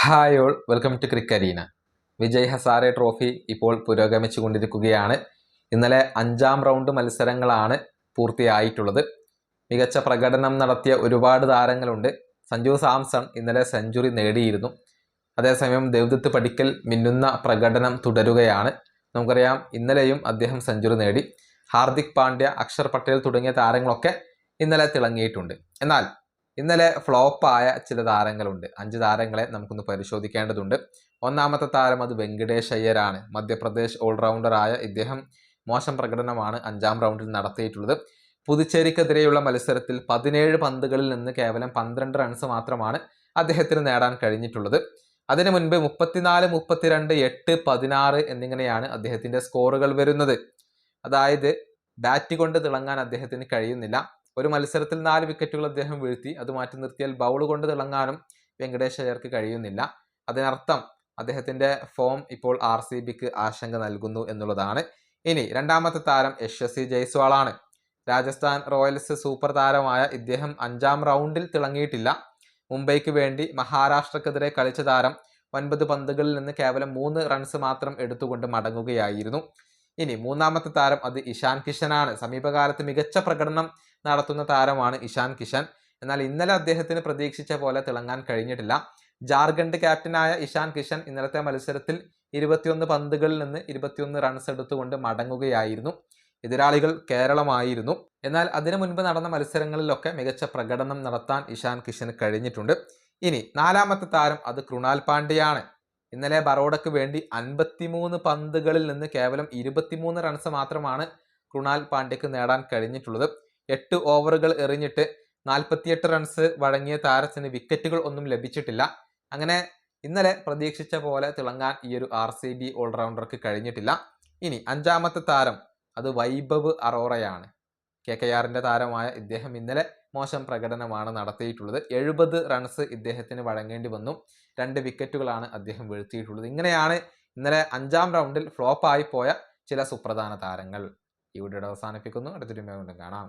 Hi all, welcome to ക്രിക്കരീന. Vijay Hazare trophy ഇപ്പോൾ പുരോഗമിച്ചു കൊണ്ടിരിക്കുകയാണ്. ഇന്നലെ 5ാം റൗണ്ട് മത്സരങ്ങളാണ് പൂർത്തിയായിട്ടുള്ളത്. മികച്ച പ്രകടനം നടത്തിയ ഒരുപാട് താരങ്ങളുണ്ട്. സഞ്ജു സാംസൺ ഇന്നലെ സെഞ്ചുറി നേടിയിരുന്നു. അതേസമയം ദേവ്ദത്ത് പടിക്കൽ മിന്നുന്ന പ്രകടനം തുടരുകയാണ്. നമുക്കറിയാം, ഇന്നലെയും അദ്ദേഹം സെഞ്ചുറി നേടി. ഹാർദിക് പാണ്ഡ്യ, അക്ഷർ പട്ടേൽ തുടങ്ങിയ താരങ്ങളൊക്കെ ഇന്നലെ തിളങ്ങിയിട്ടുണ്ട്. എന്നാൽ ഇന്നലെ ഫ്ലോപ്പായ ചില താരങ്ങളുണ്ട്. 5 താരങ്ങളെ നമുക്കൊന്ന് പരിശോധിക്കേണ്ടതുണ്ട്. ഒന്നാമത്തെ താരം അത് വെങ്കടേഷ് അയ്യരാണ്. മധ്യപ്രദേശ് ഓൾറൗണ്ടറായ ഇദ്ദേഹം മോശം പ്രകടനമാണ് 5ാം റൗണ്ടിൽ നടത്തിയിട്ടുള്ളത്. പുതുച്ചേരിക്കെതിരെയുള്ള മത്സരത്തിൽ 17 പന്തുകളിൽ നിന്ന് കേവലം 12 റൺസ് മാത്രമാണ് അദ്ദേഹത്തിന് നേടാൻ കഴിഞ്ഞിട്ടുള്ളത്. അതിനു മുൻപ് 34, 32, 8, 16 എന്നിങ്ങനെയാണ് അദ്ദേഹത്തിന്റെ സ്കോറുകൾ വരുന്നത്. അതായത് ബാറ്റ് കൊണ്ട് തിളങ്ങാൻ അദ്ദേഹത്തിന് കഴിയുന്നില്ല. ഒരു മത്സരത്തിൽ 4 വിക്കറ്റുകൾ അദ്ദേഹം വീഴ്ത്തി. അത് മാറ്റി നിർത്തിയാൽ ബൗൾ കൊണ്ട് തിളങ്ങാനും വെങ്കടേഷ് അയ്യർക്ക് കഴിയുന്നില്ല. അതിനർത്ഥം അദ്ദേഹത്തിന്റെ ഫോം ഇപ്പോൾ RCBക്ക് ആശങ്ക നൽകുന്നു എന്നുള്ളതാണ്. ഇനി രണ്ടാമത്തെ താരം യശസ്വി ജയ്സ്വാളാണ്. രാജസ്ഥാൻ റോയൽസ് സൂപ്പർ താരമായ ഇദ്ദേഹം 5ാം റൗണ്ടിൽ തിളങ്ങിയിട്ടില്ല. മുംബൈക്ക് വേണ്ടി മഹാരാഷ്ട്രക്കെതിരെ കളിച്ച താരം 9 പന്തുകളിൽ നിന്ന് കേവലം 3 റൺസ് മാത്രം എടുത്തുകൊണ്ട് മടങ്ങുകയായിരുന്നു. ഇനി മൂന്നാമത്തെ താരം അത് ഇഷാൻ കിഷനാണ്. സമീപകാലത്ത് മികച്ച പ്രകടനം നടത്തുന്ന താരമാണ് ഇഷാൻ കിഷൻ. എന്നാൽ ഇന്നലെ അദ്ദേഹത്തിന് പ്രതീക്ഷിച്ച പോലെ തിളങ്ങാൻ കഴിഞ്ഞിട്ടില്ല. ജാർഖണ്ഡ് ക്യാപ്റ്റനായ ഇഷാൻ കിഷൻ ഇന്നലത്തെ മത്സരത്തിൽ 21 പന്തുകളിൽ നിന്ന് 21 റൺസ് എടുത്തുകൊണ്ട് മടങ്ങുകയായിരുന്നു. എതിരാളികൾ കേരളമായിരുന്നു. എന്നാൽ അതിനു മുൻപ് നടന്ന മത്സരങ്ങളിലൊക്കെ മികച്ച പ്രകടനം നടത്താൻ ഇഷാൻ കിഷന് കഴിഞ്ഞിട്ടുണ്ട്. ഇനി നാലാമത്തെ താരം അത് കൃണാൽ പാണ്ഡ്യയാണ്. ഇന്നലെ ബറോഡയ്ക്ക് വേണ്ടി 53 പന്തുകളിൽ നിന്ന് കേവലം 23 റൺസ് മാത്രമാണ് കൃണാൽ പാണ്ഡ്യക്ക് നേടാൻ കഴിഞ്ഞിട്ടുള്ളത്. 8 ഓവറുകൾ എറിഞ്ഞിട്ട് 48 റൺസ് വഴങ്ങിയ താരത്തിന് വിക്കറ്റുകൾ ഒന്നും ലഭിച്ചിട്ടില്ല. അങ്ങനെ ഇന്നലെ പ്രതീക്ഷിച്ച പോലെ തിളങ്ങാൻ ഈ ഒരു RCB ഓൾറൗണ്ടർക്ക് കഴിഞ്ഞിട്ടില്ല. ഇനി 5ാമത്തെ താരം അത് വൈഭവ് അറോറയാണ്. KKRന്റെ താരമായ ഇദ്ദേഹം ഇന്നലെ മോശം പ്രകടനമാണ് നടത്തിയിട്ടുള്ളത്. 70 റൺസ് ഇദ്ദേഹത്തിന് വഴങ്ങേണ്ടി വന്നു. 2 വിക്കറ്റുകളാണ് അദ്ദേഹം വീഴ്ത്തിയിട്ടുള്ളത്. ഇങ്ങനെയാണ് ഇന്നലെ 5ാം റൗണ്ടിൽ ഫ്ലോപ്പായി പോയ ചില സുപ്രധാന താരങ്ങൾ. ഈ വീഡിയോ അവസാനിപ്പിക്കുന്നു. അടുത്തൊരു വീഡിയോയിൽ കാണാം.